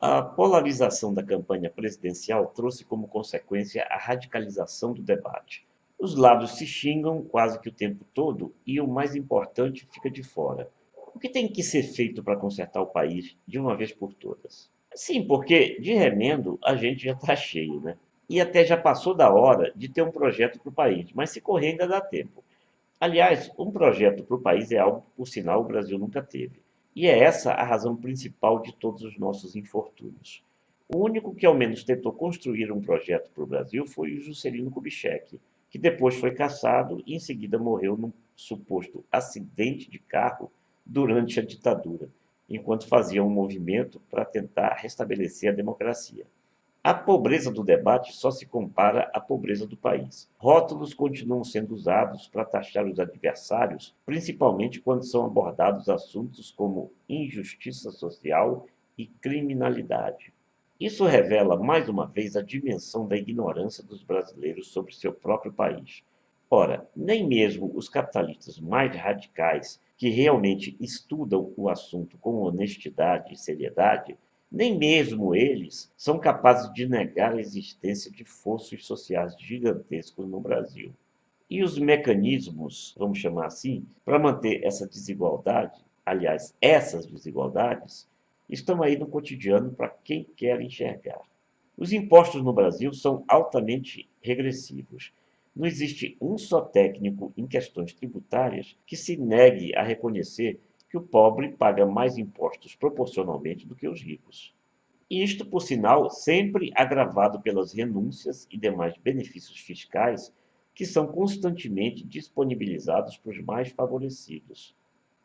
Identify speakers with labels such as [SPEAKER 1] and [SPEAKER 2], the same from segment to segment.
[SPEAKER 1] A polarização da campanha presidencial trouxe como consequência a radicalização do debate. Os lados se xingam quase que o tempo todo e o mais importante fica de fora. O que tem que ser feito para consertar o país de uma vez por todas? Sim, porque de remendo a gente já está cheio, né? E até já passou da hora de ter um projeto para o país, mas se correr ainda dá tempo. Aliás, um projeto para o país é algo que, por sinal, o Brasil nunca teve. E é essa a razão principal de todos os nossos infortúnios. O único que ao menos tentou construir um projeto para o Brasil foi o Juscelino Kubitschek, que depois foi cassado e em seguida morreu num suposto acidente de carro durante a ditadura, enquanto fazia um movimento para tentar restabelecer a democracia. A pobreza do debate só se compara à pobreza do país. Rótulos continuam sendo usados para taxar os adversários, principalmente quando são abordados assuntos como injustiça social e criminalidade. Isso revela mais uma vez a dimensão da ignorância dos brasileiros sobre seu próprio país. Ora, nem mesmo os capitalistas mais radicais, que realmente estudam o assunto com honestidade e seriedade, nem mesmo eles são capazes de negar a existência de fossos sociais gigantescos no Brasil. E os mecanismos, vamos chamar assim, para manter essa desigualdade, aliás, essas desigualdades, estão aí no cotidiano para quem quer enxergar. Os impostos no Brasil são altamente regressivos. Não existe um só técnico em questões tributárias que se negue a reconhecer que o pobre paga mais impostos proporcionalmente do que os ricos. E isto, por sinal, sempre agravado pelas renúncias e demais benefícios fiscais que são constantemente disponibilizados para os mais favorecidos.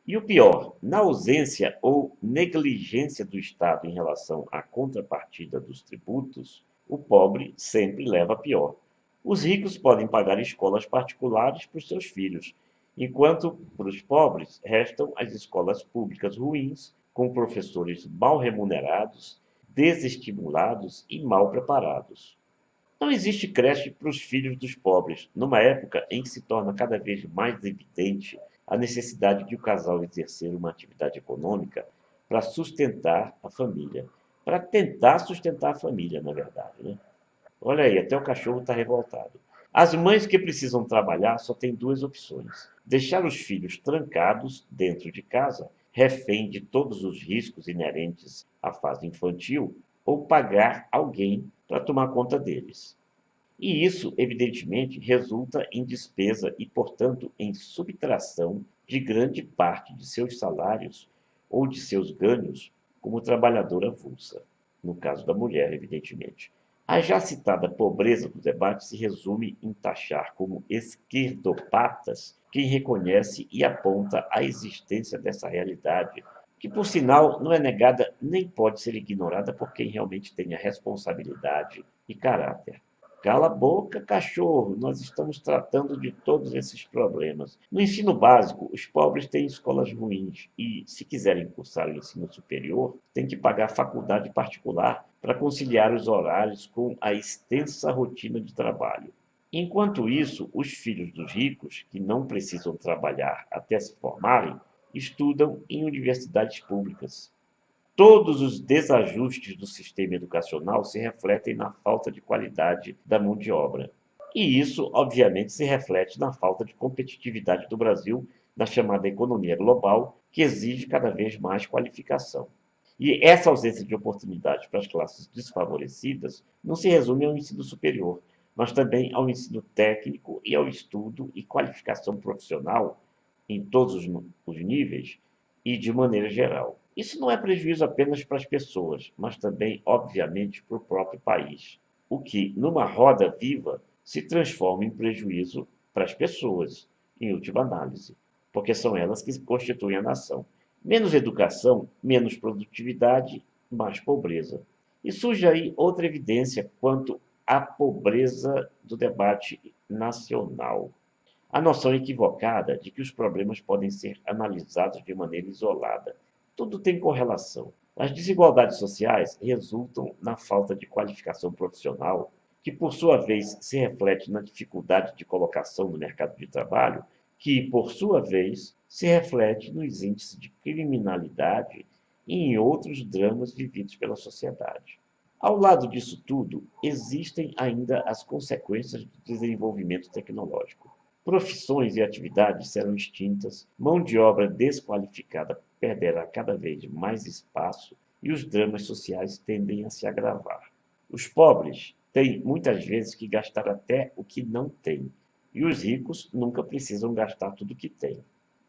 [SPEAKER 1] E o pior, na ausência ou negligência do Estado em relação à contrapartida dos tributos, o pobre sempre leva a pior. Os ricos podem pagar escolas particulares para os seus filhos, enquanto para os pobres restam as escolas públicas ruins, com professores mal remunerados, desestimulados e mal preparados. Não existe creche para os filhos dos pobres, numa época em que se torna cada vez mais evidente a necessidade de o casal exercer uma atividade econômica para sustentar a família. Para tentar sustentar a família, na verdade, né? Olha aí, até o cachorro está revoltado. As mães que precisam trabalhar só têm duas opções: deixar os filhos trancados dentro de casa, refém de todos os riscos inerentes à fase infantil, ou pagar alguém para tomar conta deles. E isso, evidentemente, resulta em despesa e, portanto, em subtração de grande parte de seus salários ou de seus ganhos como trabalhadora avulsa, no caso da mulher, evidentemente. A já citada pobreza do debate se resume em taxar como esquerdopatas quem reconhece e aponta a existência dessa realidade, que, por sinal, não é negada nem pode ser ignorada por quem realmente tenha responsabilidade e caráter. Cala a boca, cachorro, nós estamos tratando de todos esses problemas. No ensino básico, os pobres têm escolas ruins e, se quiserem cursar o ensino superior, têm que pagar faculdade particular para conciliar os horários com a extensa rotina de trabalho. Enquanto isso, os filhos dos ricos, que não precisam trabalhar até se formarem, estudam em universidades públicas. Todos os desajustes do sistema educacional se refletem na falta de qualidade da mão de obra. E isso, obviamente, se reflete na falta de competitividade do Brasil na chamada economia global, que exige cada vez mais qualificação. E essa ausência de oportunidade para as classes desfavorecidas não se resume ao ensino superior, mas também ao ensino técnico e ao estudo e qualificação profissional em todos os níveis e de maneira geral. Isso não é prejuízo apenas para as pessoas, mas também, obviamente, para o próprio país, o que, numa roda viva, se transforma em prejuízo para as pessoas, em última análise, porque são elas que constituem a nação. Menos educação, menos produtividade, mais pobreza. E surge aí outra evidência quanto à pobreza do debate nacional. A noção equivocada de que os problemas podem ser analisados de maneira isolada. Tudo tem correlação. As desigualdades sociais resultam na falta de qualificação profissional, que por sua vez se reflete na dificuldade de colocação no mercado de trabalho, que por sua vez se reflete nos índices de criminalidade e em outros dramas vividos pela sociedade. Ao lado disso tudo, existem ainda as consequências do desenvolvimento tecnológico. Profissões e atividades serão extintas, mão de obra desqualificada perderá cada vez mais espaço e os dramas sociais tendem a se agravar. Os pobres têm muitas vezes que gastar até o que não têm, e os ricos nunca precisam gastar tudo o que têm.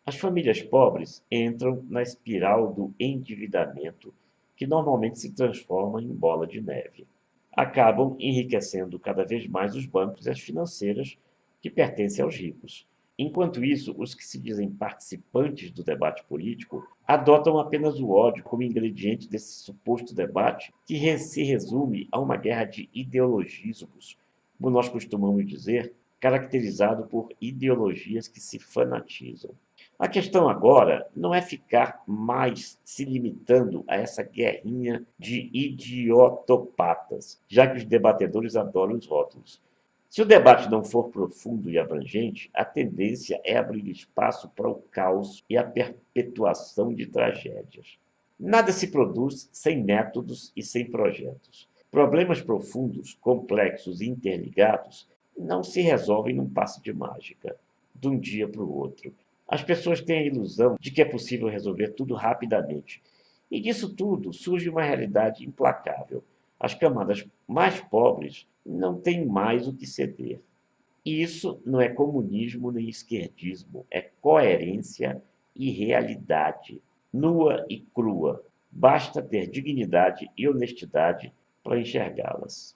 [SPEAKER 1] As famílias pobres entram na espiral do endividamento, que normalmente se transforma em bola de neve. Acabam enriquecendo cada vez mais os bancos e as financeiras que pertencem aos ricos. Enquanto isso, os que se dizem participantes do debate político adotam apenas o ódio como ingrediente desse suposto debate, que se resume a uma guerra de ideologismos, como nós costumamos dizer, caracterizado por ideologias que se fanatizam. A questão agora não é ficar mais se limitando a essa guerrinha de idiotopatas, já que os debatedores adoram os rótulos. Se o debate não for profundo e abrangente, a tendência é abrir espaço para o caos e a perpetuação de tragédias. Nada se produz sem métodos e sem projetos. Problemas profundos, complexos e interligados não se resolvem num passe de mágica, de um dia para o outro. As pessoas têm a ilusão de que é possível resolver tudo rapidamente. E disso tudo surge uma realidade implacável. As camadas mais pobres não têm mais o que ceder. E isso não é comunismo nem esquerdismo, é coerência e realidade, nua e crua. Basta ter dignidade e honestidade para enxergá-las.